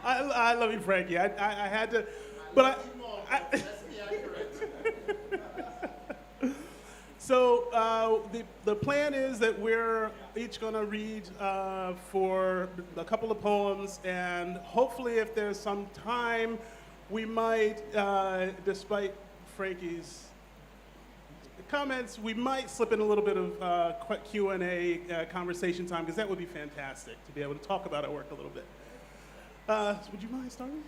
I love you, Frankie. I had to, but so the plan is that we're each going to read for a couple of poems, and hopefully, if there's some time, we might, despite Frankie's comments, we might slip in a little bit of Q&A conversation time, because that would be fantastic to be able to talk about our work a little bit. Would you mind starting?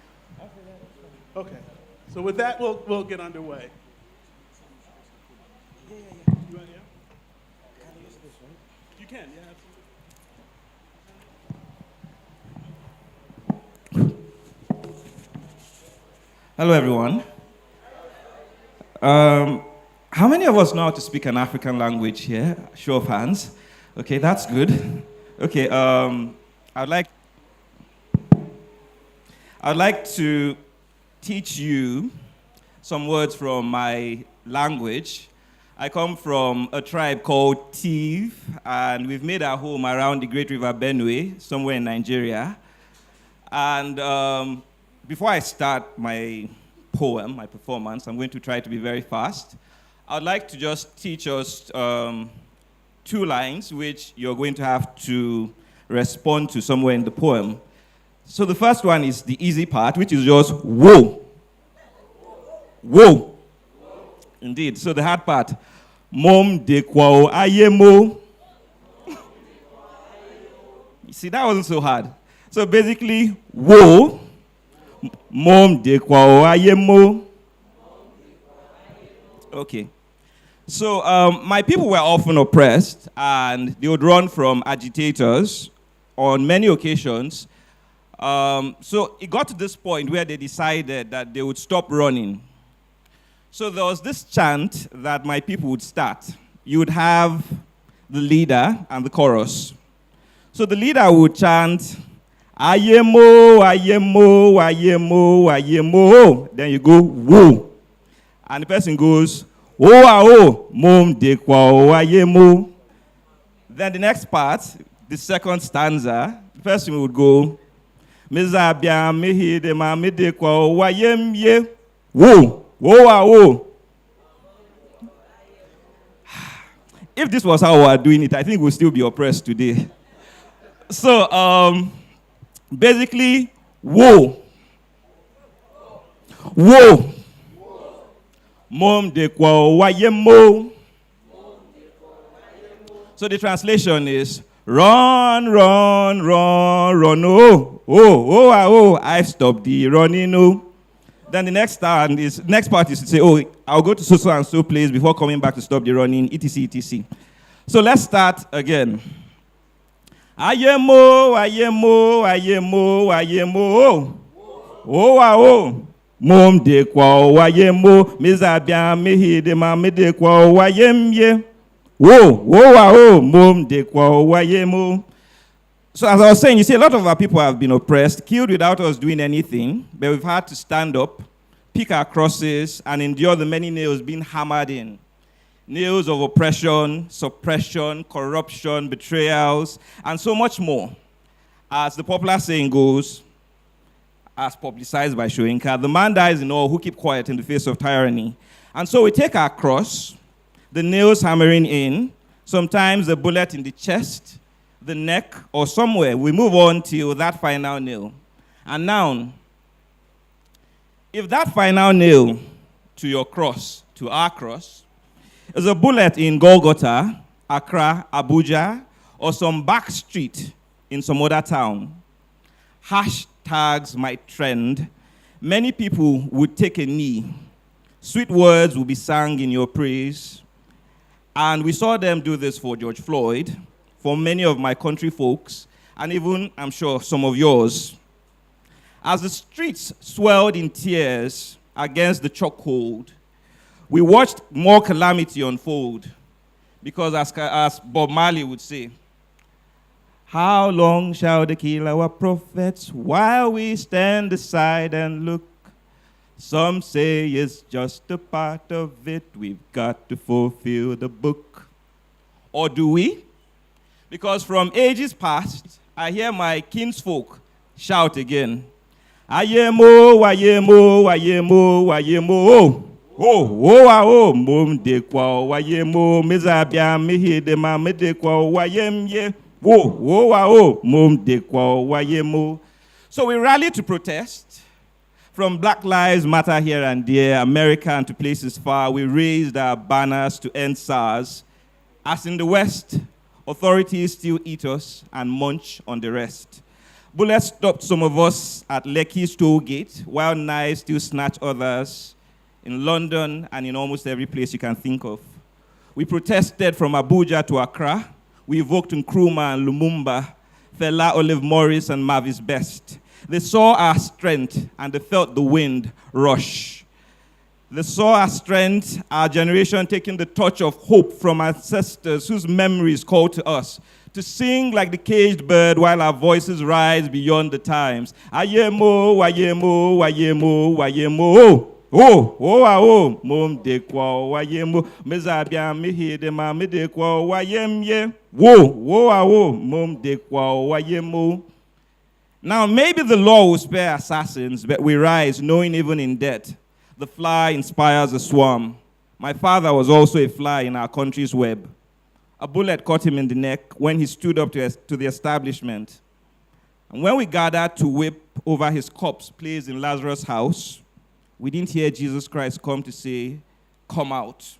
Okay. So with that, we'll get underway. Yeah. You want, yeah? Can I use this, right? You can, yeah, absolutely. Hello, everyone. How many of us know how to speak an African language here? Show of hands. Okay, that's good. Okay, I'd like to teach you some words from my language. I come from a tribe called Tiv, and we've made our home around the Great River Benue, somewhere in Nigeria. And before I start my poem, my performance, I'm going to try to be very fast. I'd like to just teach us 2 lines, which you're going to have to respond to somewhere in the poem. So the first one is the easy part, which is just whoa. Whoa. Indeed. So the hard part, mom de kwao ayemo. See, that wasn't so hard. So basically, whoa, mom de kwao ayemo. Okay. So my people were often oppressed, and they would run from agitators on many occasions. So it got to this point where they decided that they would stop running. So there was this chant that my people would start. You would have the leader and the chorus. So the leader would chant, ayemo, ayemo, ayemo, ayemo. Then you go, whoa. And the person goes, oh, mom de kwao ayemo. Then the next part, the second stanza, the person would go, mezabia mehi de mami de kwao ayem ye. Whoa. Whoa. If this was how we are doing it, I think we'll still be oppressed today. So, basically, whoa. Mom de kwao wayemo. So the translation is, run, oh, I've stopped the running, oh. Then the next part is to say, oh, I'll go to so and so place before coming back to stop the running, etc. So let's start again. Ayemo. Oh. Mom de kwao wayemo. Mezabia mehi de mame de kwao wayemye. Oh. Mom de kwao wayemo. So as I was saying, you see, a lot of our people have been oppressed, killed without us doing anything, but we've had to stand up, pick our crosses, and endure the many nails being hammered in. Nails of oppression, suppression, corruption, betrayals, and so much more. As the popular saying goes, as publicized by Shoinka, the man dies in all who keep quiet in the face of tyranny. And so we take our cross, the nails hammering in, sometimes a bullet in the chest, the neck, or somewhere. We move on till that final nail. And now, if that final nail to your cross, to our cross, is a bullet in Golgotha, Accra, Abuja, or some back street in some other town, hashtags might trend. Many people would take a knee. Sweet words will be sung in your praise. And we saw them do this for George Floyd, for many of my country folks, and even, I'm sure, some of yours. As the streets swelled in tears against the chokehold, we watched more calamity unfold. Because as Bob Marley would say, how long shall they kill our prophets while we stand aside and look? Some say it's just a part of it. We've got to fulfill the book. Or do we? Because from ages past, I hear my kinsfolk shout again, Ayemo, wayemo, wayemo, wayemo. Oh, mom de kwa, wayemo, mizabia, mihi de ma, me de kwa, wayem ye. Mom de kwa, wayemo. So we rally to protest. From Black Lives Matter here and there, America and to places far, we raised our banners to end SARS. As in the West, authorities still eat us and munch on the rest. Bullets stopped some of us at Lekki's toll gate, while knives still snatch others in London and in almost every place you can think of. We protested from Abuja to Accra. We evoked Nkrumah and Lumumba, Fela, Olive Morris, and Mavis Best. They saw our strength and they felt the wind rush. They saw our strength, our generation taking the torch of hope from ancestors whose memories call to us to sing like the caged bird while our voices rise beyond the times. Ayemo, wayemo, wayemo, wayemo. Mom de kwa, wayemo. Mezabia, mihi de ma, me de kwa, wayemye. Mom de kwa, wayemo. Now, maybe the law will spare assassins, but we rise, knowing even in death, the fly inspires a swarm. My father was also a fly in our country's web. A bullet caught him in the neck when he stood up to the establishment. And when we gathered to weep over his corpse placed in Lazarus' house, we didn't hear Jesus Christ come to say, "Come out."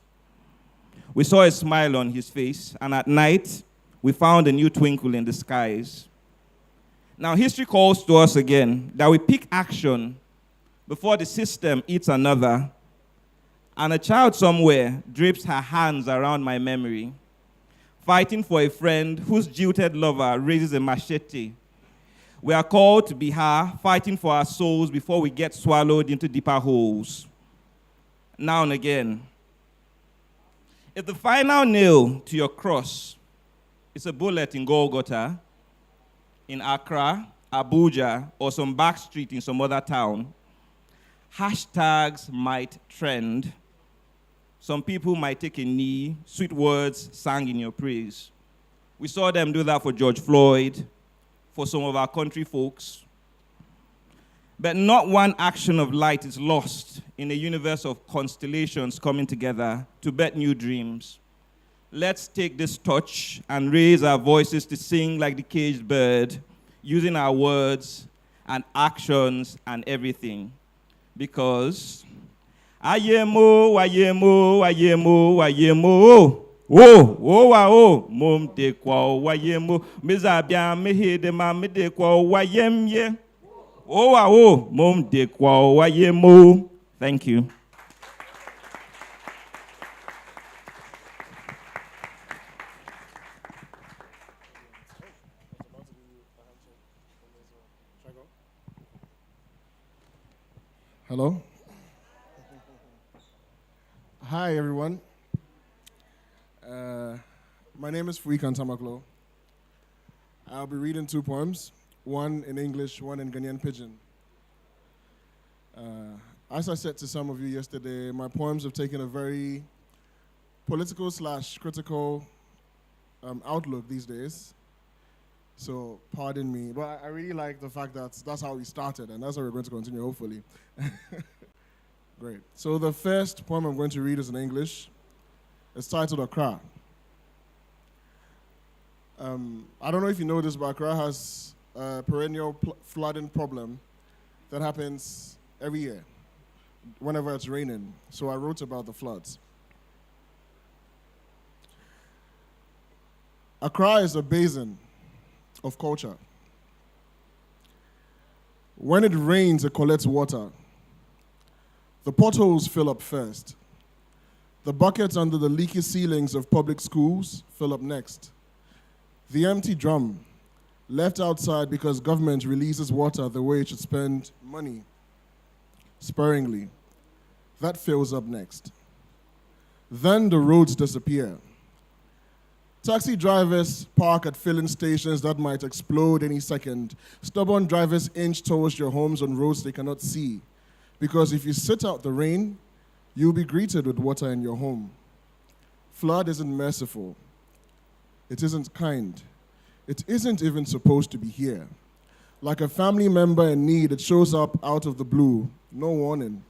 We saw a smile on his face, and at night, we found a new twinkle in the skies. Now, history calls to us again that we pick action before the system eats another, and a child somewhere drapes her hands around my memory, fighting for a friend whose jilted lover raises a machete. We are called to be her, fighting for our souls before we get swallowed into deeper holes. Now and again, if the final nail to your cross is a bullet in Golgotha, in Accra, Abuja, or some back street in some other town, hashtags might trend. Some people might take a knee, sweet words sang in your praise. We saw them do that for George Floyd, for some of our country folks. But not one action of light is lost in a universe of constellations coming together to bet new dreams. Let's take this torch and raise our voices to sing like the caged bird, using our words and actions and everything. Because ayemo, wayemo, wayemo, wayemo. Mom de kwa, wayemo. Mizabia, mehe de ma, me de kwa, wayemye. Mom de kwa, wayemo. Thank you. Hello. Hi, everyone. My name is Fuikan Tamaklo. I'll be reading two poems, one in English, one in Ghanaian Pidgin. As I said to some of you yesterday, my poems have taken a very political/critical outlook these days. So pardon me, but I really like the fact that that's how we started, and that's how we're going to continue, hopefully. Great. So the first poem I'm going to read is in English. It's titled Accra. I don't know if you know this, but Accra has a perennial flooding problem that happens every year whenever it's raining. So I wrote about the floods. Accra is a basin of culture. When it rains, it collects water. The potholes fill up first. The buckets under the leaky ceilings of public schools fill up next. The empty drum, left outside because government releases water the way it should spend money, sparingly, that fills up next. Then the roads disappear. Taxi drivers park at filling stations that might explode any second. Stubborn drivers inch towards your homes on roads they cannot see. Because if you sit out the rain, you'll be greeted with water in your home. Flood isn't merciful. It isn't kind. It isn't even supposed to be here. Like a family member in need, it shows up out of the blue, no warning.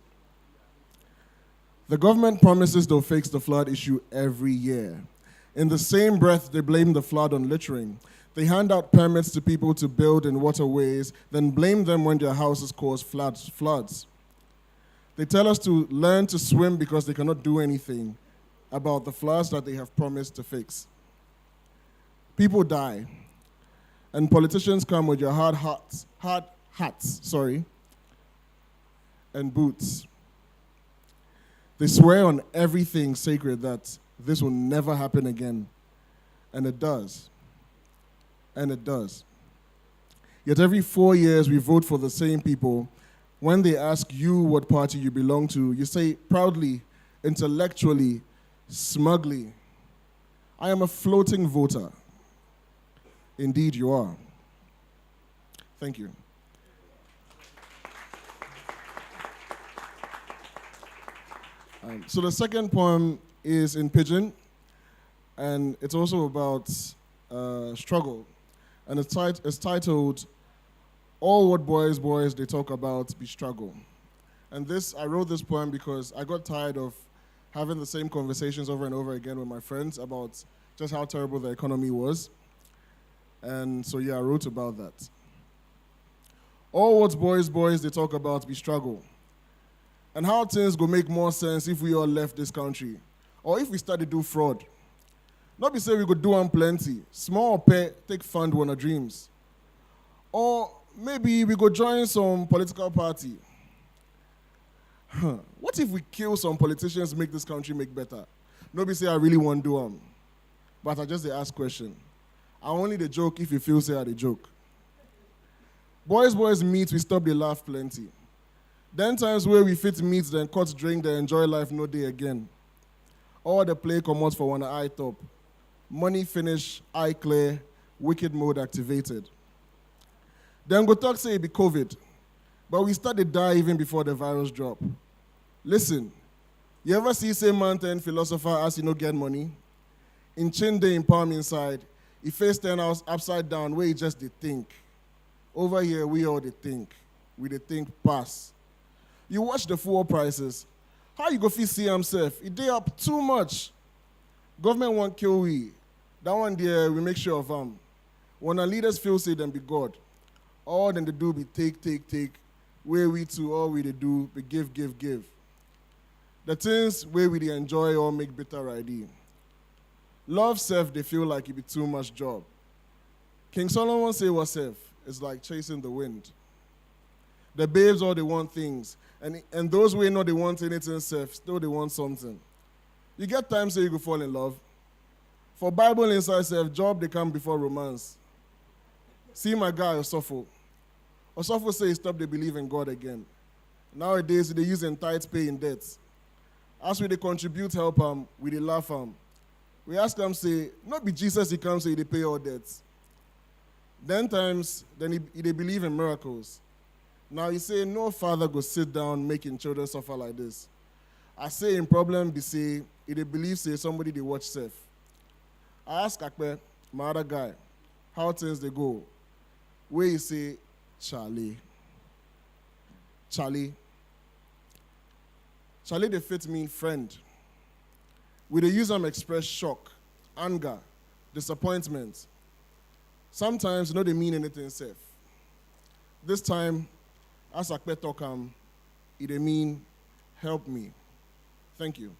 The government promises they'll fix the flood issue every year. In the same breath, they blame the flood on littering. They hand out permits to people to build in waterways, then blame them when their houses cause floods. They tell us to learn to swim because they cannot do anything about the floods that they have promised to fix. People die, and politicians come with their hard hats, and boots. They swear on everything sacred that this will never happen again, and it does. And it does. Yet every 4 years we vote for the same people. When they ask you what party you belong to, you say proudly, intellectually, smugly, I am a floating voter. Indeed you are. Thank you. So the second poem is in Pidgin, and it's also about struggle. And it's titled, All What Boys They Talk About Be Struggle. And I wrote this poem because I got tired of having the same conversations over and over again with my friends about just how terrible the economy was. And so I wrote about that. All what boys they talk about be struggle. And how things go make more sense if we all left this country. Or if we start to do fraud. Not be say we could do on plenty. Small pay, take fund one of dreams. Or maybe we go join some political party. What if we kill some politicians, make this country make better? Nobody say I really want to do them. But I just they ask question. I only the joke if you feel say I the joke. Boys meet, we stop the laugh plenty. Then times where we fit meet, then cut drink, then enjoy life no day again. All the play come out for one eye top. Money finish, eye clear, wicked mode activated. Then go talk say it be COVID. But we start to die even before the virus drop. Listen, you ever see say mountain philosopher as you no get money? In chin day in palm inside, he face 10 hours upside down where he just they think. Over here we all they think. We they think pass. You watch the fuel prices. How you go fit see himself? It day up too much. Government won't kill we. That one there, we make sure of them. When our leaders feel say them be God, all them they do be take. Where we to all we they do be give. The things where we they enjoy or make bitter idea. Love self, they feel like it be too much job. King Solomon say what self? It's like chasing the wind. The babes all they want things. And those who know they want anything self, still they want something. You get times so you go fall in love. For Bible inside self, job they come before romance. See my guy, Osofo. Osofo say stop they believe in God again. Nowadays they use tithe pay in debts. As we they contribute help we they laugh We ask them say, not be Jesus he comes say they pay all debts. Then they believe in miracles. Now you say no father go sit down making children suffer like this. I say in problem they say they believe say somebody they watch safe. I ask Akpe, my other guy, how things they go. Where you say Charlie, they fit mean friend. We they use them express shock, anger, disappointment. Sometimes they mean anything safe. This time, as Akpe talk it they mean help me. Thank you.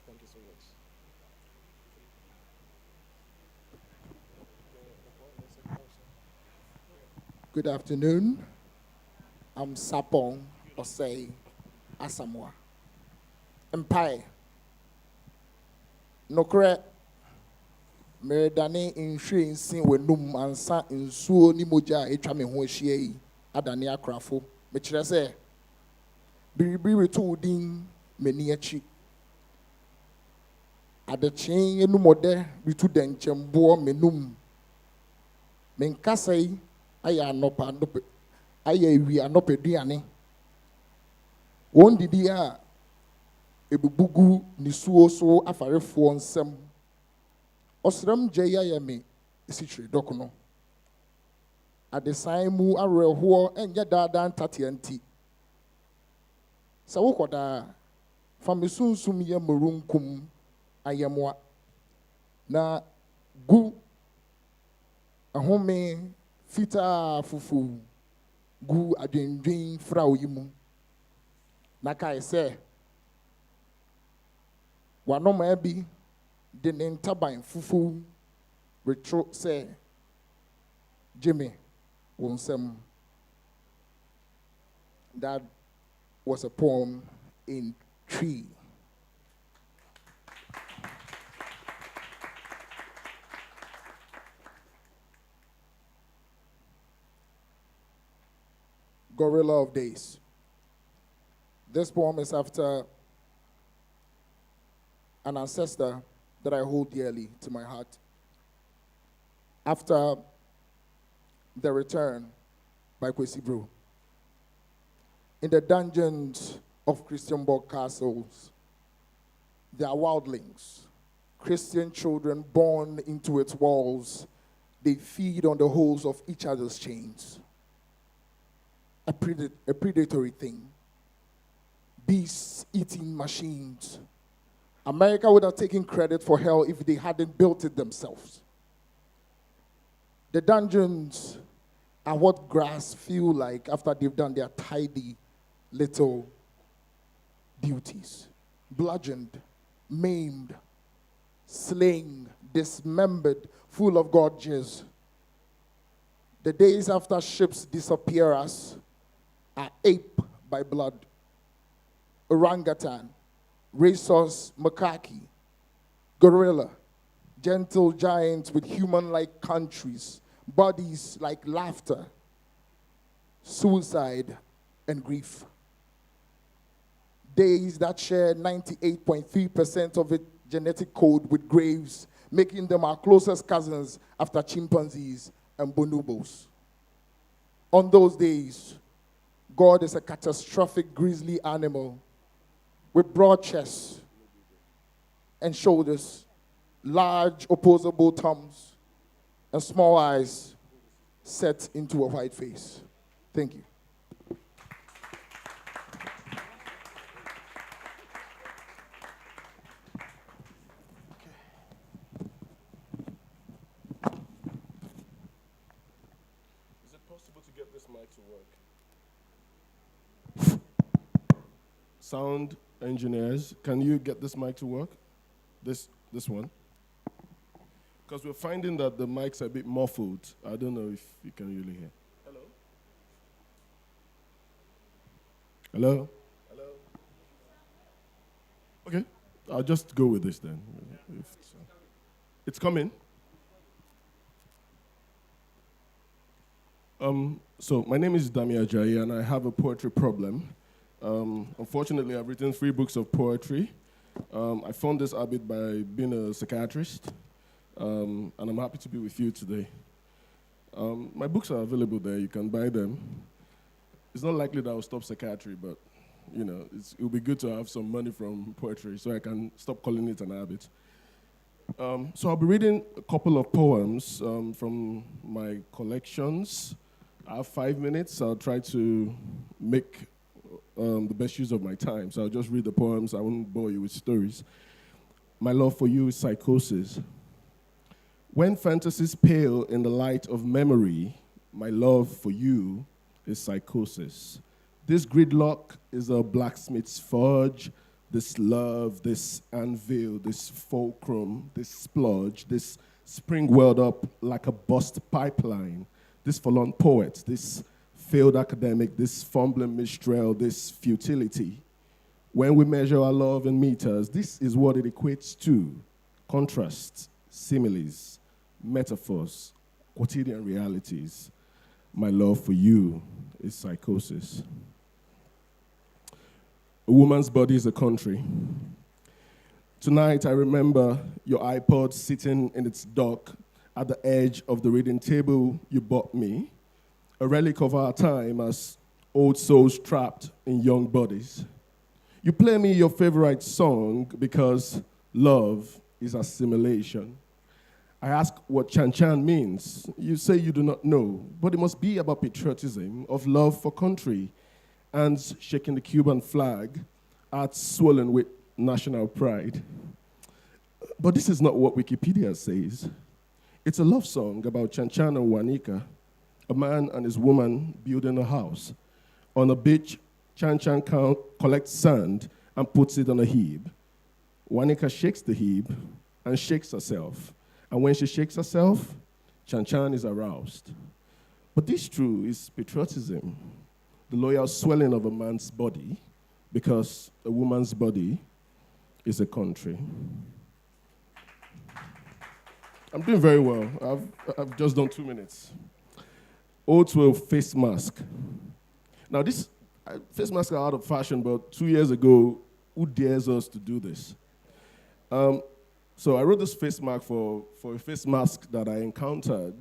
Thank you so much. Good afternoon. I'm Sapong Osei Asamoah. Empire. Nokre Meredane insurance wenum ansa nsuo ni moja etwa me ho ahia yi adane akrafo me kire se biribi retu din meni achi adechen enumode bitu denchembo menum menkasai aya anopa aya wi anopeduane Wɔn didi a ebubu gu nisuo so afarefoɔ nsam. Ɔsram gye yɛ me esikyire dɔko no. Adesan mu awerɛhoɔ ɛnyɛ daadaa ntateɛ nti. Sɛ wokɔ daa, fa me sunsum yɛ mmorunkum ayɛmoa. Na gu ahome fitaa fufu gu adwendwen frao yi mu. Na kae sɛ w'anoma bi de ne ntaban fufu retro sɛ Jimmy wo nsam. That was a poem in Tree. Gorilla of Days. This poem is after an ancestor that I hold dearly to my heart. After the return by Kwesi Bro. In the dungeons of Christianborg castles, there are wildlings, Christian children born into its walls. They feed on the holes of each other's chains. A predatory thing. Beasts eating machines. America would have taken credit for hell if they hadn't built it themselves. The dungeons are what grass feel like after they've done their tidy little duties. Bludgeoned, maimed, slain, dismembered, full of gorges. The days after ships disappear us are ape by blood. Orangutan, racehorse, macaque, gorilla, gentle giants with human-like countries, bodies like laughter, suicide, and grief. Days that share 98.3% of its genetic code with graves, making them our closest cousins after chimpanzees and bonobos. On those days, God is a catastrophic grisly animal with broad chests and shoulders, large opposable thumbs, and small eyes set into a white face. Thank you. Is it possible to get this mic to work? Sound engineers, can you get this mic to work? This one? Because we're finding that the mic's a bit muffled. I don't know if you can really hear. Hello? Hello? Hello? Okay, I'll just go with this then. It's coming. So my name is Dami Ajayi, and I have a poetry problem. Unfortunately, I've written 3 books of poetry. I found this habit by being a psychiatrist, and I'm happy to be with you today. My books are available there. You can buy them. It's not likely that I'll stop psychiatry, but you know, it'll be good to have some money from poetry so I can stop calling it an habit. So I'll be reading a couple of poems from my collections. I have 5 minutes. I'll try to make the best use of my time. So I'll just read the poems. I won't bore you with stories. My love for you is psychosis. When fantasies pale in the light of memory, my love for you is psychosis. This gridlock is a blacksmith's forge. This love, this anvil, this fulcrum, this splodge, this spring welled up like a bust pipeline. This forlorn poet, this failed academic, this fumbling minstrel, this futility. When we measure our love in meters, this is what it equates to. Contrasts, similes, metaphors, quotidian realities. My love for you is psychosis. A woman's body is a country. Tonight, I remember your iPod sitting in its dock at the edge of the reading table you bought me, a relic of our time as old souls trapped in young bodies. You play me your favorite song because love is assimilation. I ask what Chan Chan means. You say you do not know, but it must be about patriotism, of love for country, and shaking the Cuban flag, hearts swollen with national pride. But this is not what Wikipedia says. It's a love song about Chan Chan and Juanica, a man and his woman building a house. On a beach, Chan Chan collects sand and puts it on a heap. Juanica shakes the heap and shakes herself. And when she shakes herself, Chan Chan is aroused. But this true is patriotism, the loyal swelling of a man's body, because a woman's body is a country. I'm doing very well. I've just done 2 minutes. Ode to a face mask. Now, this face masks are out of fashion, but 2 years ago, who dares us to do this? So I wrote this face mask for a face mask that I encountered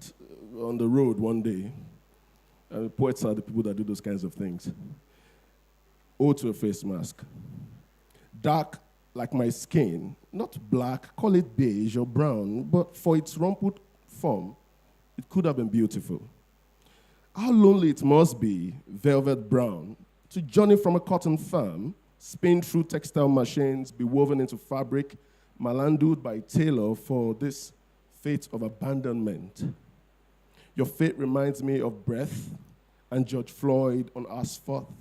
on the road one day. Poets are the people that do those kinds of things. Ode to a face mask. Dark like my skin, not black, call it beige or brown, but for its rumpled form, it could have been beautiful. How lonely it must be, velvet brown, to journey from a cotton farm, spin through textile machines, be woven into fabric, malandued by tailor for this fate of abandonment. Your fate reminds me of breath and George Floyd on asphalt,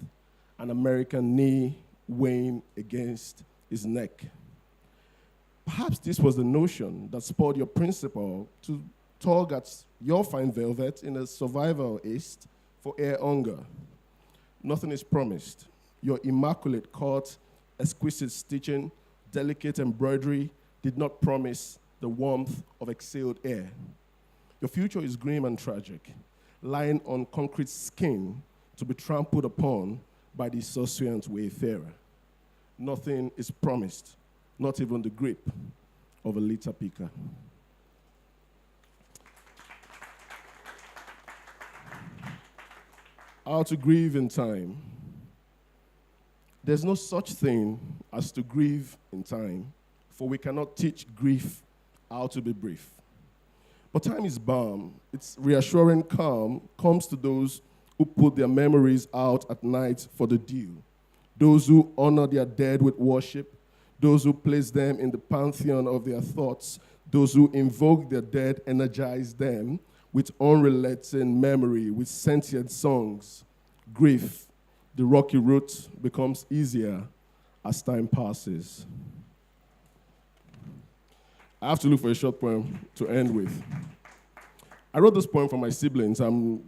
an American knee weighing against his neck. Perhaps this was the notion that spurred your principal to tug at your fine velvet in a survival haste for air hunger. Nothing is promised. Your immaculate cut, exquisite stitching, delicate embroidery did not promise the warmth of exhaled air. Your future is grim and tragic, lying on concrete skin to be trampled upon by the insouciant wayfarer. Nothing is promised, not even the grip of a litter picker. How to grieve in time. There's no such thing as to grieve in time, for we cannot teach grief how to be brief. But time is balm. Its reassuring calm comes to those who put their memories out at night for the dew, those who honor their dead with worship, those who place them in the pantheon of their thoughts, those who invoke their dead, energize them with unrelenting memory, with sentient songs. Grief, the rocky route, becomes easier as time passes. I have to look for a short poem to end with. I wrote this poem for my siblings. I'm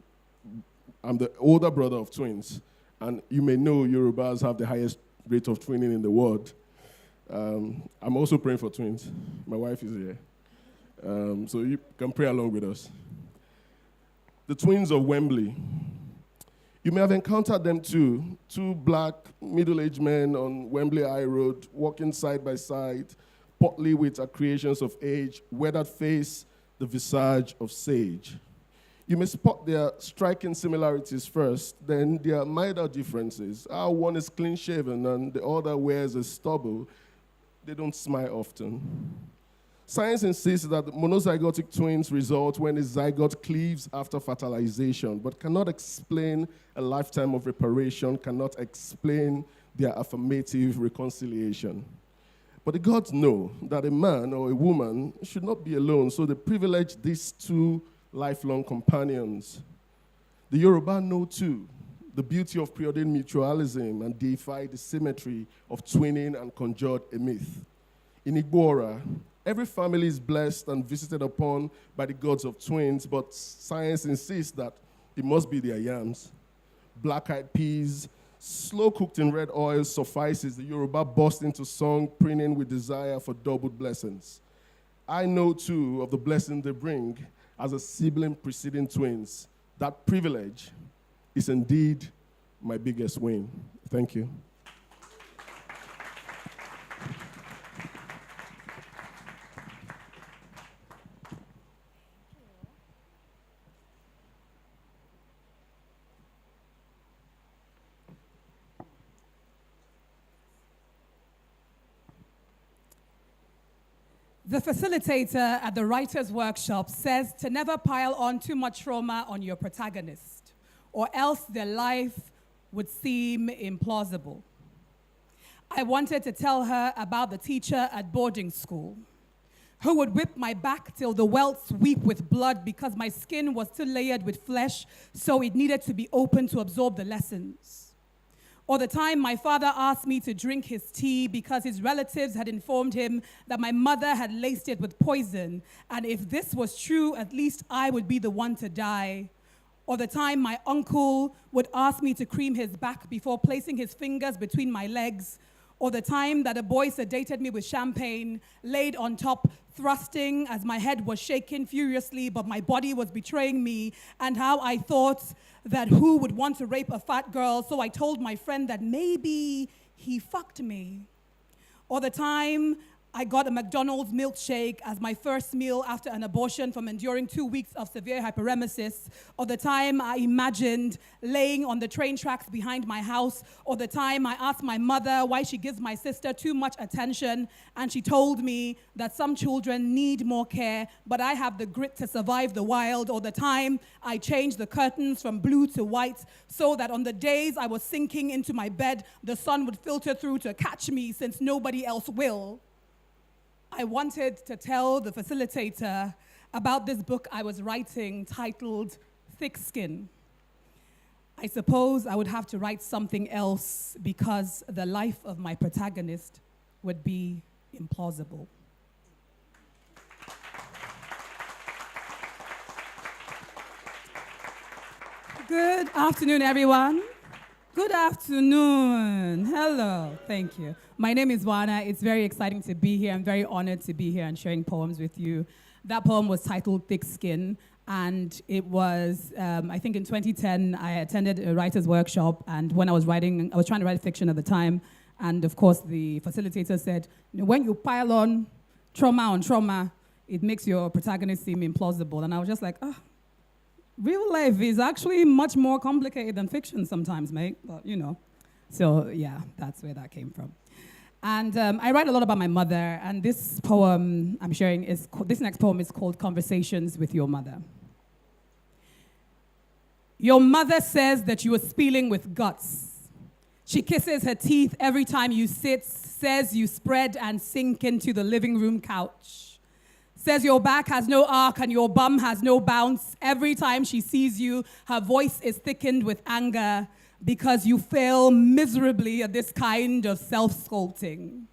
the older brother of twins, and you may know Yorubas have the highest rate of twinning in the world. I'm also praying for twins. My wife is here. So you can pray along with us. The twins of Wembley. You may have encountered them too. Two black, middle-aged men on Wembley High Road, walking side by side, portly with accretions of age, weathered face, the visage of sage. You may spot their striking similarities first, then their minor differences. How one is clean-shaven and the other wears a stubble. They don't smile often. Science insists that monozygotic twins result when a zygote cleaves after fertilization, but cannot explain a lifetime of reparation, cannot explain their affirmative reconciliation. But the gods know that a man or a woman should not be alone, so they privilege these two lifelong companions. The Yoruba know too the beauty of preordained mutualism and deify the symmetry of twinning and conjured a myth. In Igbora, every family is blessed and visited upon by the gods of twins, but science insists that it must be their yams. Black-eyed peas, slow cooked in red oil suffices. The Yoruba burst into song, preening with desire for doubled blessings. I know too of the blessing they bring as a sibling preceding twins. That privilege is indeed my biggest win. Thank you. The facilitator at the writer's workshop says to never pile on too much trauma on your protagonist, or else their life would seem implausible. I wanted to tell her about the teacher at boarding school who would whip my back till the welts weep with blood because my skin was still layered with flesh, so it needed to be open to absorb the lessons. Or the time my father asked me to drink his tea because his relatives had informed him that my mother had laced it with poison, and if this was true, at least I would be the one to die. Or the time my uncle would ask me to cream his back before placing his fingers between my legs. Or the time that a boy sedated me with champagne, laid on top, thrusting as my head was shaking furiously, but my body was betraying me, and how I thought that who would want to rape a fat girl, so I told my friend that maybe he fucked me. Or the time I got a McDonald's milkshake as my first meal after an abortion from enduring 2 weeks of severe hyperemesis, or the time I imagined laying on the train tracks behind my house, or the time I asked my mother why she gives my sister too much attention, and she told me that some children need more care, but I have the grit to survive the wild, or the time I changed the curtains from blue to white so that on the days I was sinking into my bed, the sun would filter through to catch me since nobody else will. I wanted to tell the facilitator about this book I was writing titled Thick Skin. I suppose I would have to write something else because the life of my protagonist would be implausible. Good afternoon, everyone. Good afternoon. Hello. Thank you. My name is Wana. It's very exciting to be here. I'm very honored to be here and sharing poems with you. That poem was titled Thick Skin, and it was, I think in 2010, I attended a writer's workshop, and when I was trying to write fiction at the time, and of course the facilitator said, when you pile on trauma, it makes your protagonist seem implausible. And I was just like, real life is actually much more complicated than fiction sometimes, mate. But, So, yeah, that's where that came from. And I write a lot about my mother, and this poem I'm sharing this next poem is called Conversations with Your Mother. Your mother says that you are spilling with guts. She kisses her teeth every time you sit, says you spread and sink into the living room couch. Says your back has no arc and your bum has no bounce. Every time she sees you, her voice is thickened with anger because you fail miserably at this kind of self-sculpting.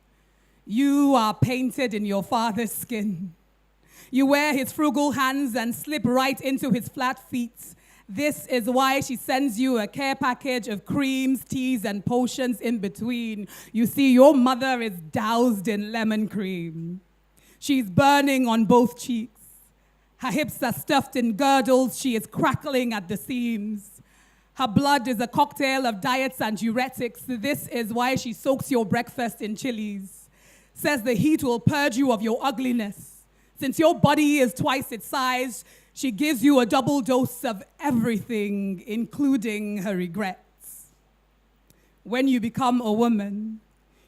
You are painted in your father's skin. You wear his frugal hands and slip right into his flat feet. This is why she sends you a care package of creams, teas, and potions in between. You see, your mother is doused in lemon cream. She's burning on both cheeks. Her hips are stuffed in girdles. She is crackling at the seams. Her blood is a cocktail of diets and diuretics. This is why she soaks your breakfast in chilies. Says the heat will purge you of your ugliness. Since your body is twice its size, she gives you a double dose of everything, including her regrets. When you become a woman,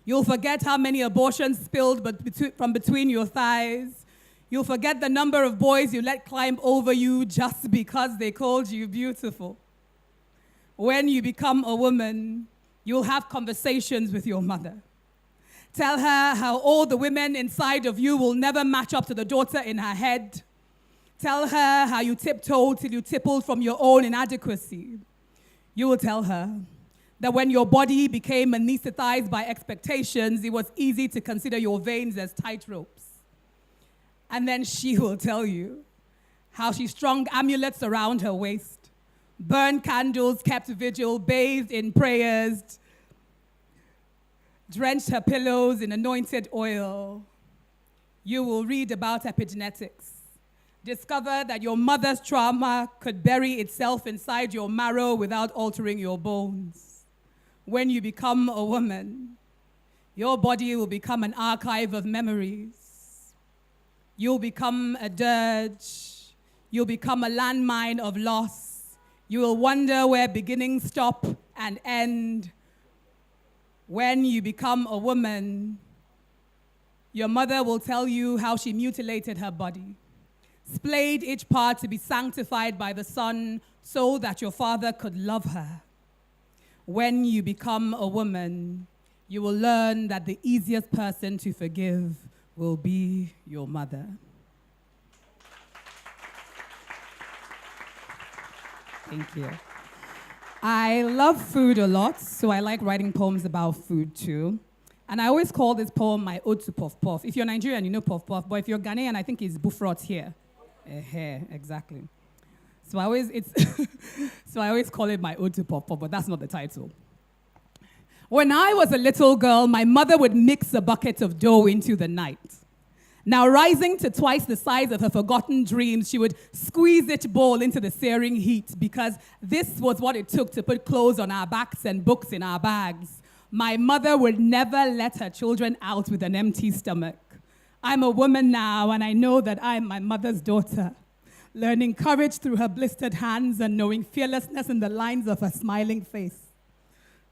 you'll forget how many abortions spilled from between your thighs. You'll forget the number of boys you let climb over you just because they called you beautiful. When you become a woman, you'll have conversations with your mother. Tell her how all the women inside of you will never match up to the daughter in her head. Tell her how you tiptoed till you tippled from your own inadequacy. You will tell her that when your body became anesthetized by expectations, it was easy to consider your veins as tight ropes. And then she will tell you how she strung amulets around her waist, burned candles, kept vigil, bathed in prayers, drenched her pillows in anointed oil. You will read about epigenetics. Discover that your mother's trauma could bury itself inside your marrow without altering your bones. When you become a woman, your body will become an archive of memories. You'll become a dirge. You'll become a landmine of loss. You will wonder where beginnings stop and end. When you become a woman, Your mother will tell you how she mutilated her body, splayed each part to be sanctified by the sun so that your father could love her. When you become a woman, you will learn that the easiest person to forgive will be your mother. Thank you. I love food a lot, so I like writing poems about food too. And I always call this poem my ode to puff puff. If you're Nigerian, you know puff puff, but if you're Ghanaian, I think it's bufrot here. Exactly. So I always call it my ode to puff puff, but that's not the title. When I was a little girl, my mother would mix a bucket of dough into the night. Now, rising to twice the size of her forgotten dreams, she would squeeze each bowl into the searing heat because this was what it took to put clothes on our backs and books in our bags. My mother would never let her children out with an empty stomach. I'm a woman now, and I know that I'm my mother's daughter, learning courage through her blistered hands and knowing fearlessness in the lines of her smiling face.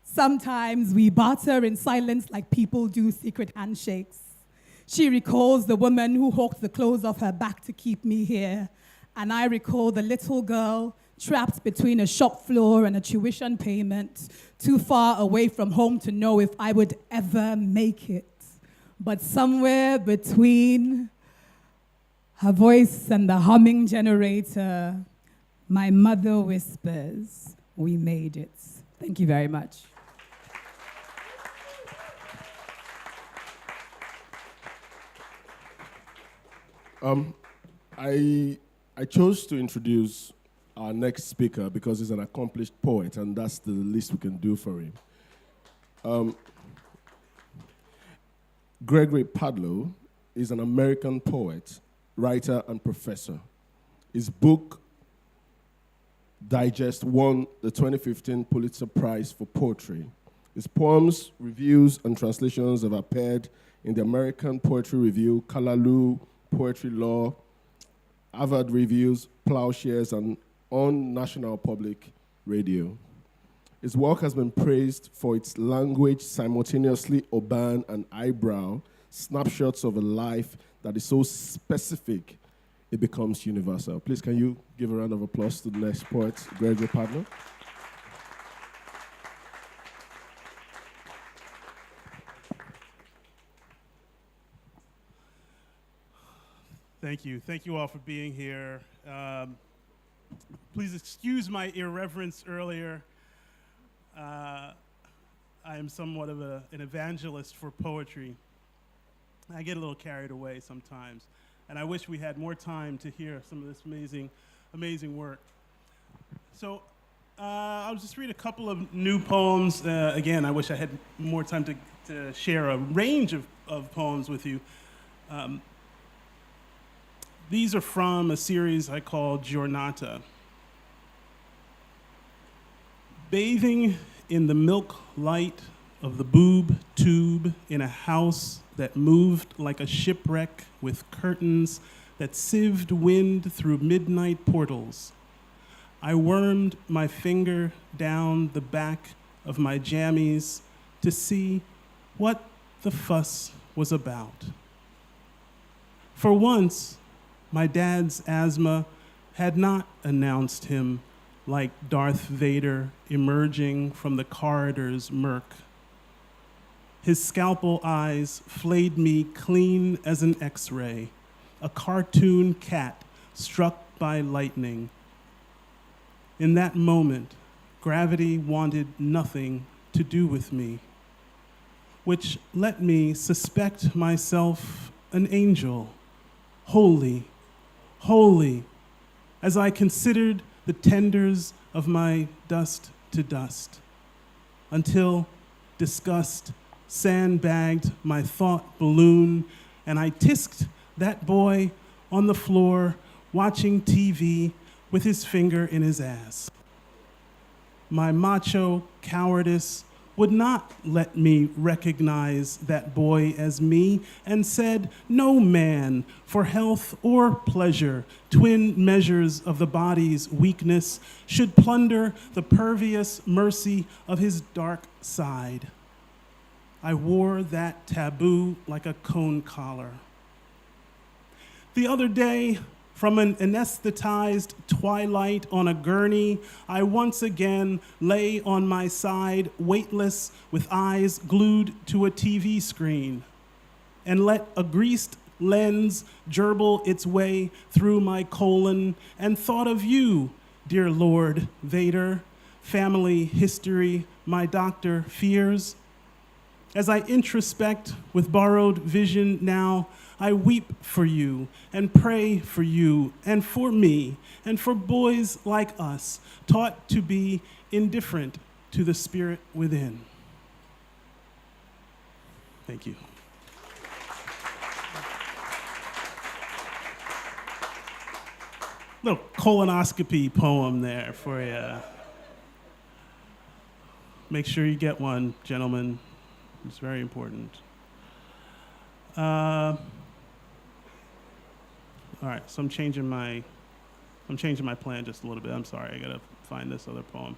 Sometimes we barter in silence like people do secret handshakes. She recalls the woman who hawked the clothes off her back to keep me here, and I recall the little girl trapped between a shop floor and a tuition payment, too far away from home to know if I would ever make it. But somewhere between her voice and the humming generator, my mother whispers, "We made it." Thank you very much. I chose to introduce our next speaker because he's an accomplished poet, and that's the least we can do for him. Gregory Padlow is an American poet, writer, and professor. His book, Digest, won the 2015 Pulitzer Prize for Poetry. His poems, reviews, and translations have appeared in the American Poetry Review, Callaloo, Poetry Law, Harvard Reviews, Plowshares, and on National Public Radio. His work has been praised for its language simultaneously urban and highbrow, snapshots of a life that is so specific it becomes universal. Please, can you give a round of applause to the next poet, Gregory Padlow? Thank you. Thank you all for being here. Please excuse my irreverence earlier. I am somewhat of an evangelist for poetry. I get a little carried away sometimes, and I wish we had more time to hear some of this amazing work. So I'll just read a couple of new poems. Again, I wish I had more time to share a range of poems with you. These are from a series I call Giornata. Bathing in the milk light of the boob tube in a house that moved like a shipwreck with curtains that sieved wind through midnight portals, I wormed my finger down the back of my jammies to see what the fuss was about. For once, my dad's asthma had not announced him like Darth Vader emerging from the corridor's murk. His scalpel eyes flayed me clean as an X-ray, a cartoon cat struck by lightning. In that moment, gravity wanted nothing to do with me, which let me suspect myself an angel, holy, holy, as I considered the tenders of my dust to dust, until disgust sandbagged my thought balloon, and I tisked that boy on the floor watching TV with his finger in his ass. My macho cowardice would not let me recognize that boy as me, and said, no man, for health or pleasure, twin measures of the body's weakness, should plunder the pervious mercy of his dark side. I wore that taboo like a cone collar. The other day, from an anesthetized twilight on a gurney, I once again lay on my side, weightless, with eyes glued to a TV screen, and let a greased lens gerbil its way through my colon, and thought of you, dear Lord Vader, family history, my doctor fears. As I introspect with borrowed vision now, I weep for you and pray for you and for me and for boys like us, taught to be indifferent to the spirit within. Thank you. Little colonoscopy poem there for you. Make sure you get one, gentlemen. It's very important. All right, so I'm changing my plan just a little bit. I'm sorry, I gotta find this other poem.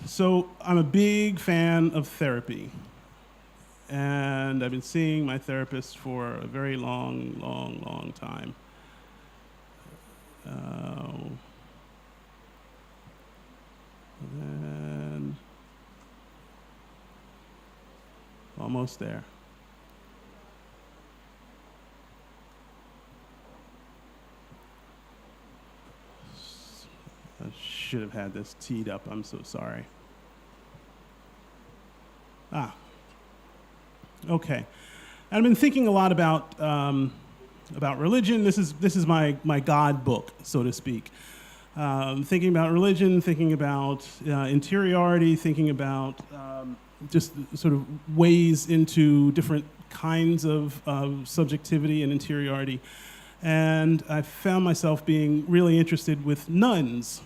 So I'm a big fan of therapy, and I've been seeing my therapist for a very long time. And almost there. I should have had this teed up. I'm so sorry. Okay. I've been thinking a lot about religion. This is my God book, so to speak. Thinking about religion, thinking about interiority, thinking about just sort of ways into different kinds of subjectivity and interiority. And I found myself being really interested with nuns,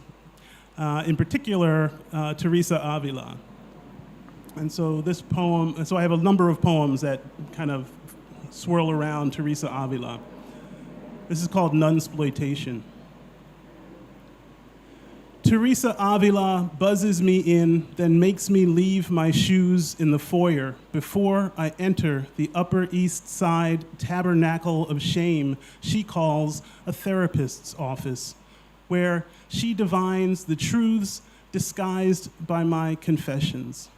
in particular, Teresa Avila. And so this poem, so I have a number of poems that kind of swirl around Teresa Avila. This is called Nunsploitation. Teresa Avila buzzes me in, then makes me leave my shoes in the foyer before I enter the Upper East Side tabernacle of shame she calls a therapist's office, where she divines the truths disguised by my confessions.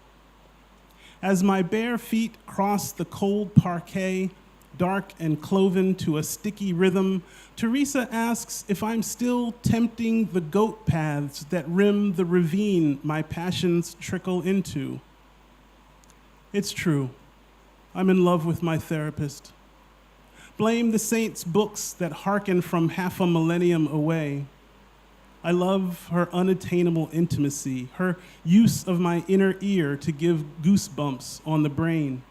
As my bare feet cross the cold parquet, dark and cloven to a sticky rhythm, Teresa asks if I'm still tempting the goat paths that rim the ravine my passions trickle into. It's true. I'm in love with my therapist. Blame the saints' books that hearken from half a millennium away. I love her unattainable intimacy, her use of my inner ear to give goosebumps on the brain.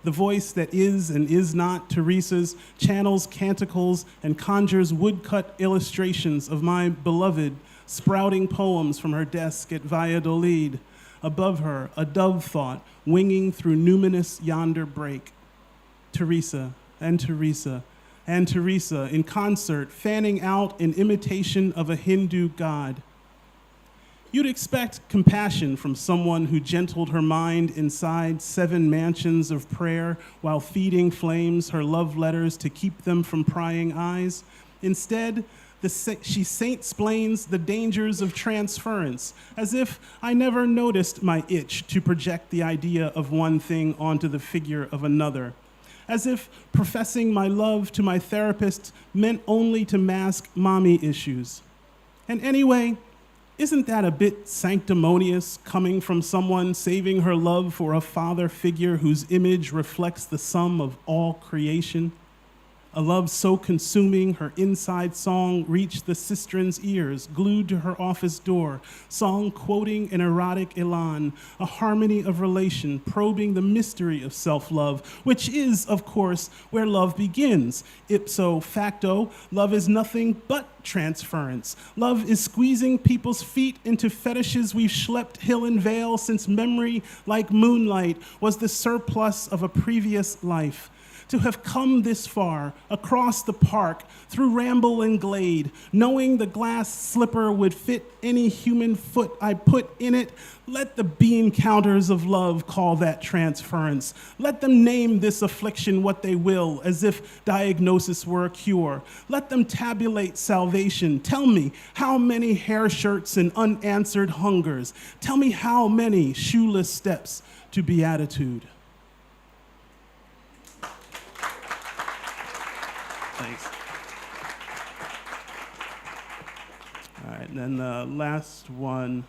The voice that is and is not Teresa's channels canticles and conjures woodcut illustrations of my beloved, sprouting poems from her desk at Valladolid. Above her, a dove thought winging through numinous yonder break. Teresa and Teresa and Teresa in concert, fanning out in imitation of a Hindu god. You'd expect compassion from someone who gentled her mind inside 7 mansions of prayer while feeding flames her love letters to keep them from prying eyes. Instead, she saint-splains the dangers of transference, as if I never noticed my itch to project the idea of one thing onto the figure of another. As if professing my love to my therapist meant only to mask mommy issues. And anyway, isn't that a bit sanctimonious coming from someone saving her love for a father figure whose image reflects the sum of all creation? A love so consuming her inside song reached the sistren's ears, glued to her office door, song quoting an erotic elan, a harmony of relation, probing the mystery of self-love, which is, of course, where love begins. Ipso facto, love is nothing but transference. Love is squeezing people's feet into fetishes we've schlepped hill and vale since memory, like moonlight, was the surplus of a previous life. to have come this far, across the park, through ramble and glade, knowing the glass slipper would fit any human foot I put in it. Let the bean counters of love call that transference. Let them name this affliction what they will, as if diagnosis were a cure. Let them tabulate salvation. Tell me how many hair shirts and unanswered hungers. Tell me how many shoeless steps to beatitude. Thanks. All right, and then the last one.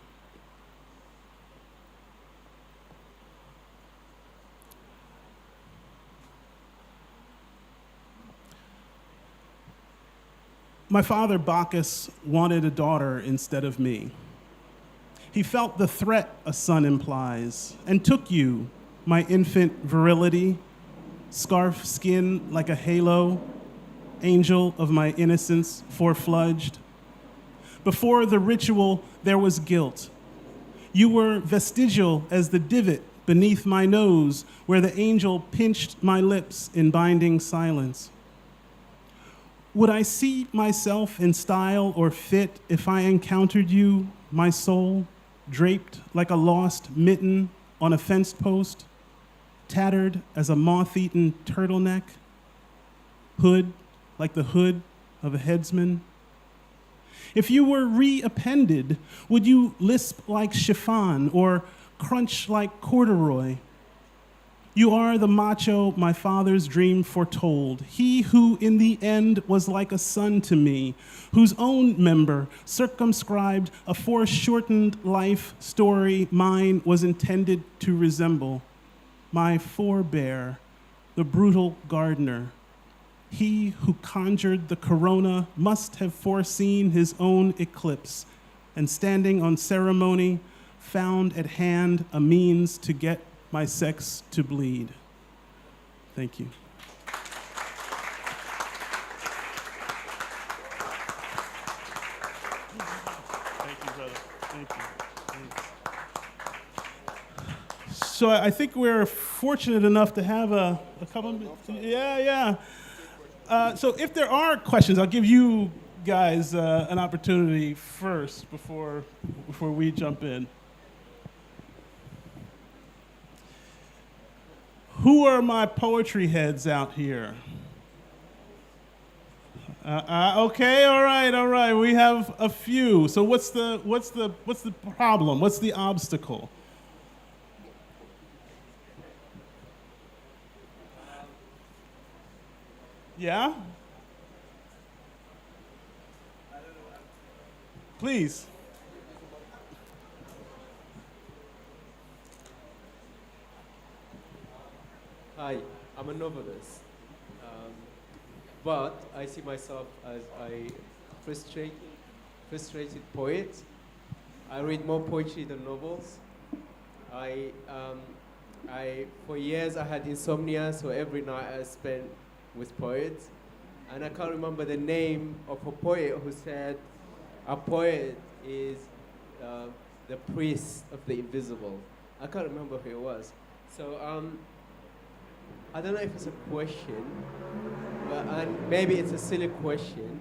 My father, Bacchus, wanted a daughter instead of me. He felt the threat a son implies, and took you, my infant virility, scarf skin like a halo, angel of my innocence forefledged. Before the ritual, there was guilt. You were vestigial as the divot beneath my nose, where the angel pinched my lips in binding silence. Would I see myself in style or fit if I encountered you, my soul, draped like a lost mitten on a fence post, tattered as a moth-eaten turtleneck, hood like the hood of a headsman? If you were reappended, would you lisp like chiffon or crunch like corduroy? You are the macho my father's dream foretold, he who in the end was like a son to me, whose own member circumscribed a foreshortened life story mine was intended to resemble. My forebear, the brutal gardener, he who conjured the corona must have foreseen his own eclipse, and standing on ceremony, found at hand a means to get my sex to bleed. Thank you. Thank you, brother. Thank you. Thanks. So I think we're fortunate enough to have a couple. Yeah. So if there are questions, I'll give you guys an opportunity first before we jump in. Who are my poetry heads out here? Okay, all right. We have a few. So what's the problem? What's the obstacle? Yeah? Please. Hi, I'm a novelist, but I see myself as a frustrated poet. I read more poetry than novels. For years I had insomnia, so every night I spent with poets, and I can't remember the name of a poet who said, a poet is the priest of the invisible. I can't remember who it was. So I don't know if it's a question, and maybe it's a silly question,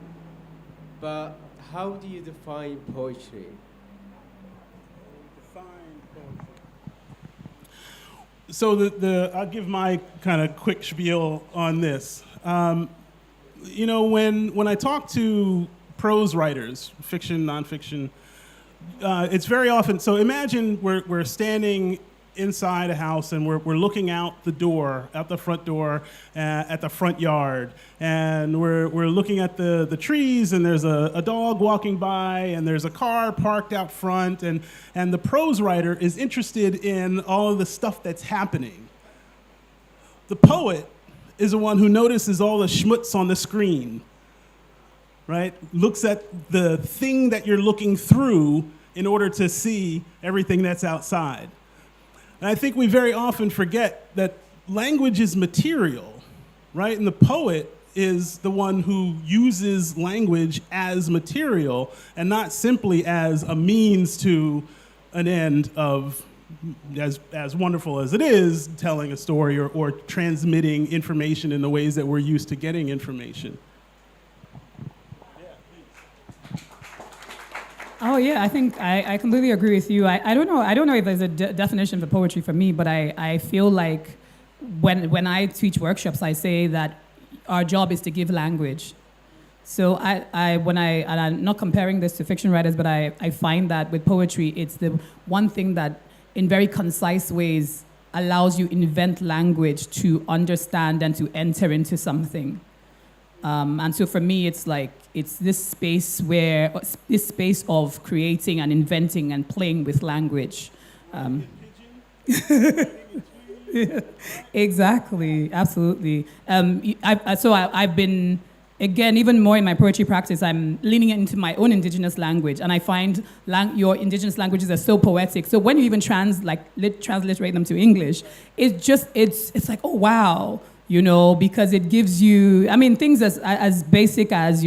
but how do you define poetry? So I'll give my kind of quick spiel on this. When I talk to prose writers, fiction, nonfiction, it's very often, so imagine we're standing inside a house and we're looking out the front door at the front yard, and we're looking at the trees, and there's a dog walking by, and there's a car parked out front, and the prose writer is interested in all of the stuff that's happening. The poet is the one who notices all the schmutz on the screen, right? Looks at the thing that you're looking through in order to see everything that's outside. And I think we very often forget that language is material, right? And the poet is the one who uses language as material and not simply as a means to an end of as wonderful as it is, telling a story or transmitting information in the ways that we're used to getting information. Oh yeah, I think I completely agree with you. I don't know if there's a definition for poetry for me, but I feel like when I teach workshops, I say that our job is to give language. So and I'm not comparing this to fiction writers, but I find that with poetry, it's the one thing that in very concise ways allows you invent language to understand and to enter into something. And so for me, it's this space of creating and inventing and playing with language. Exactly, absolutely. I've been, again, even more in my poetry practice, I'm leaning into my own indigenous language, and I find your indigenous languages are so poetic. So when you even transliterate them to English, it's like, oh wow. Because it gives you, things as basic as,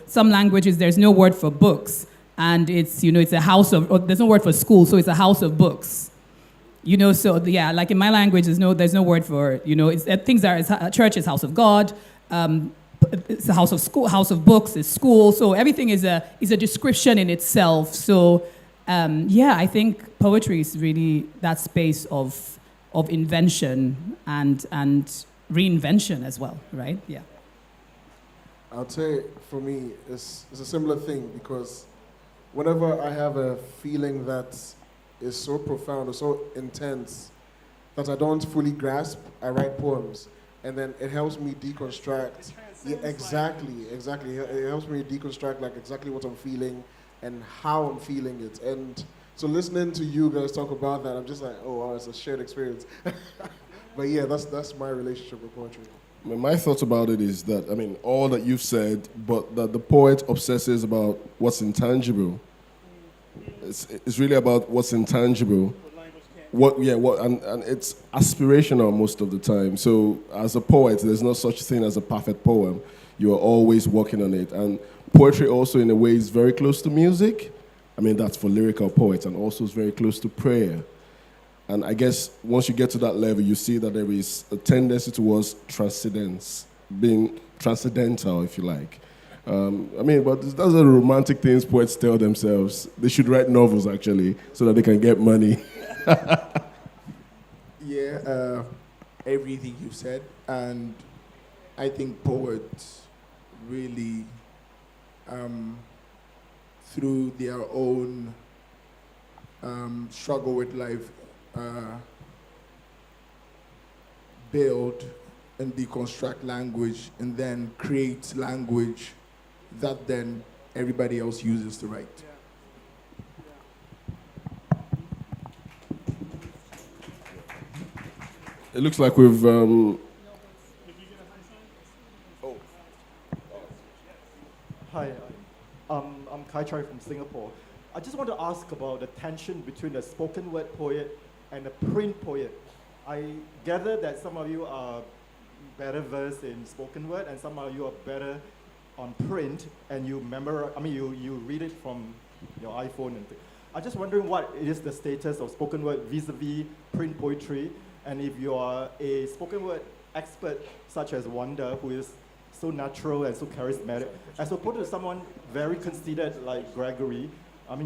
some languages, there's no word for books. And it's, it's a house of, or there's no word for school, so it's a house of books. So yeah, like in my language, there's no word for, things are, a church is house of God, it's a house of school, house of books is school. So everything is a description in itself. So yeah, I think poetry is really that space of invention and reinvention as well, right? Yeah. I'd say for me, it's a similar thing, because whenever I have a feeling that is so profound or so intense that I don't fully grasp, I write poems, and then it helps me deconstruct. Yeah, exactly. It helps me deconstruct like exactly what I'm feeling and how I'm feeling it. And so listening to you guys talk about that, I'm just like, oh wow, it's a shared experience. But yeah, that's my relationship with poetry. My thoughts about it is that, all that you've said, but that the poet obsesses about what's intangible. It's really about what's intangible. And it's aspirational most of the time. So as a poet, there's no such thing as a perfect poem. You are always working on it. And poetry also, in a way, is very close to music. That's for lyrical poets, and also is very close to prayer. And I guess once you get to that level, you see that there is a tendency towards transcendence, being transcendental, if you like. But those are the romantic things poets tell themselves. They should write novels, actually, so that they can get money. Yeah, everything you said. And I think poets really, through their own struggle with life, build and deconstruct language and then create language that then everybody else uses to write. It looks like we've... Hi, I'm Kai Chai from Singapore. I just want to ask about the tension between a spoken word poet and a print poet. I gather that some of you are better versed in spoken word and some of you are better on print, and you read it from your iPhone and I'm just wondering what is the status of spoken word vis-a-vis print poetry, and if you are a spoken word expert such as Wanda, who is so natural and so charismatic, as opposed to someone very conceited like Gregory.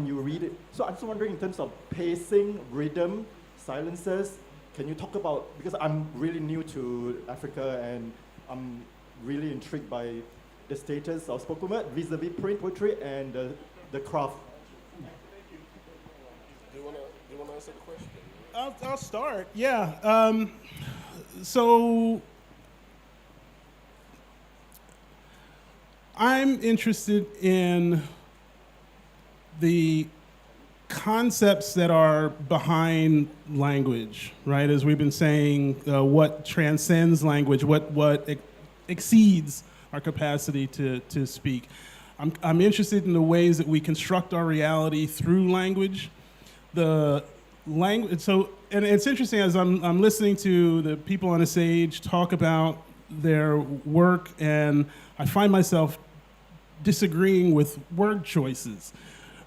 You read it. So I'm just wondering, in terms of pacing, rhythm, silences, can you talk about, because I'm really new to Africa and I'm really intrigued by the status of spoken word vis-a-vis print poetry and the craft. Do you want to answer the question? I'll start, yeah. So I'm interested in the concepts that are behind language, right? As we've been saying, what transcends language, what exceeds our capacity to speak. I'm interested in the ways that we construct our reality through language. The language. So, and it's interesting as I'm listening to the people on the stage talk about their work, and I find myself disagreeing with word choices,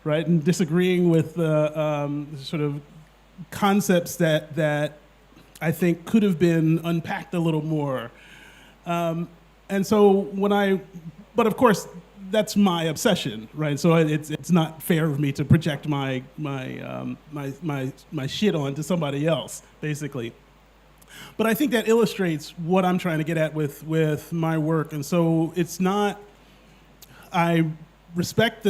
right? And disagreeing with sort of concepts that I think could have been unpacked a little more. And so but of course, that's my obsession, right? So it's not fair of me to project my shit onto somebody else, basically. But I think that illustrates what I'm trying to get at with my work. And so it's not, I respect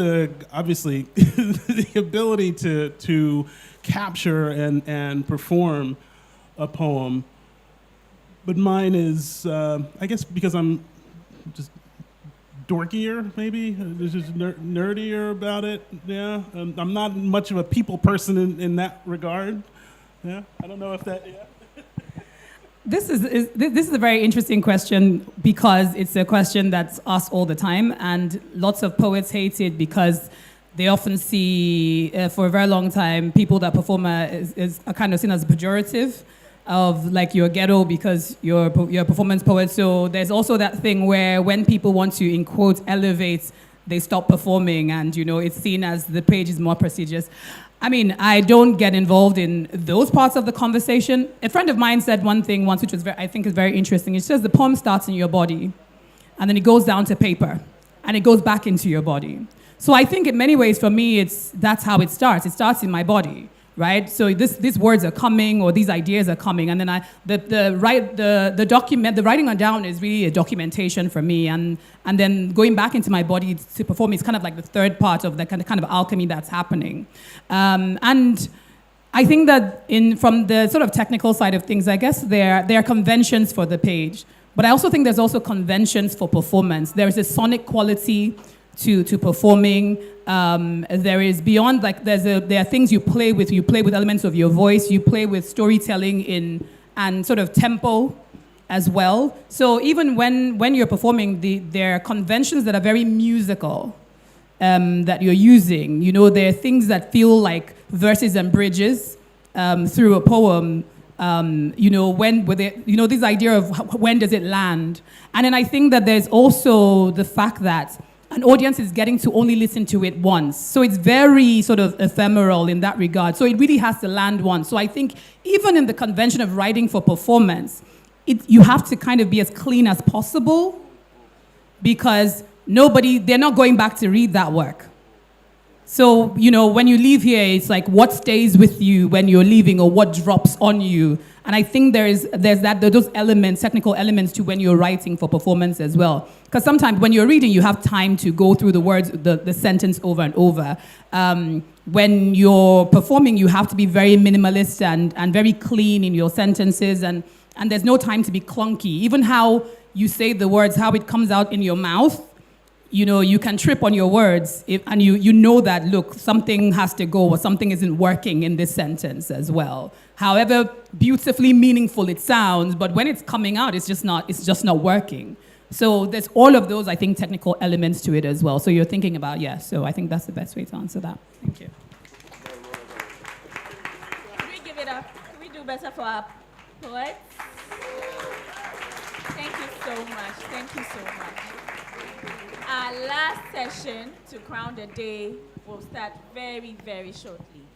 obviously, the ability to capture and perform a poem. But mine is, I guess because I'm just dorkier, maybe, just nerdier about it, yeah. I'm not much of a people person in that regard, yeah. I don't know if that, yeah. This is a very interesting question because it's a question that's asked all the time, and lots of poets hate it because they often see, for a very long time, people that perform are kind of seen as pejorative, of like you're ghetto because you're a performance poet. So there's also that thing where when people want to, in quotes, elevate, they stop performing, and it's seen as the page is more prestigious. I mean, I don't get involved in those parts of the conversation. A friend of mine said one thing once, which was I think is very interesting. It says the poem starts in your body, and then it goes down to paper, and it goes back into your body. So I think in many ways, for me, that's how it starts. It starts in my body, right? So these words are coming, or these ideas are coming, and then the writing down is really a documentation for me, and then going back into my body to perform is kind of like the third part of the kind of alchemy that's happening. And I think that from the sort of technical side of things, I guess there are conventions for the page, but I also think there's also conventions for performance. There's a sonic quality to performing. There is beyond, like there are things you play with. You play with elements of your voice. You play with storytelling and sort of tempo as well. So even when you're performing, there are conventions that are very musical that you're using. There are things that feel like verses and bridges through a poem. This idea of when does it land? And then I think that there's also the fact that an audience is getting to only listen to it once. So it's very sort of ephemeral in that regard. So it really has to land once. So I think even in the convention of writing for performance, you have to kind of be as clean as possible, because they're not going back to read that work. So, when you leave here, it's like what stays with you when you're leaving, or what drops on you. And I think there's those elements, technical elements to when you're writing for performance as well. Because sometimes when you're reading, you have time to go through the words, the sentence over and over. When you're performing, you have to be very minimalist and very clean in your sentences, and there's no time to be clunky. Even how you say the words, how it comes out in your mouth, you can trip on your words, and you know that, look, something has to go, or something isn't working in this sentence as well. However beautifully meaningful it sounds, but when it's coming out, it's just not working. So there's all of those, I think, technical elements to it as well. So you're thinking about, so I think that's the best way to answer that. Thank you. Can we give it up? Can we do better for our poets? Thank you so much. Thank you so much. Our last session to crown the day will start very, very shortly.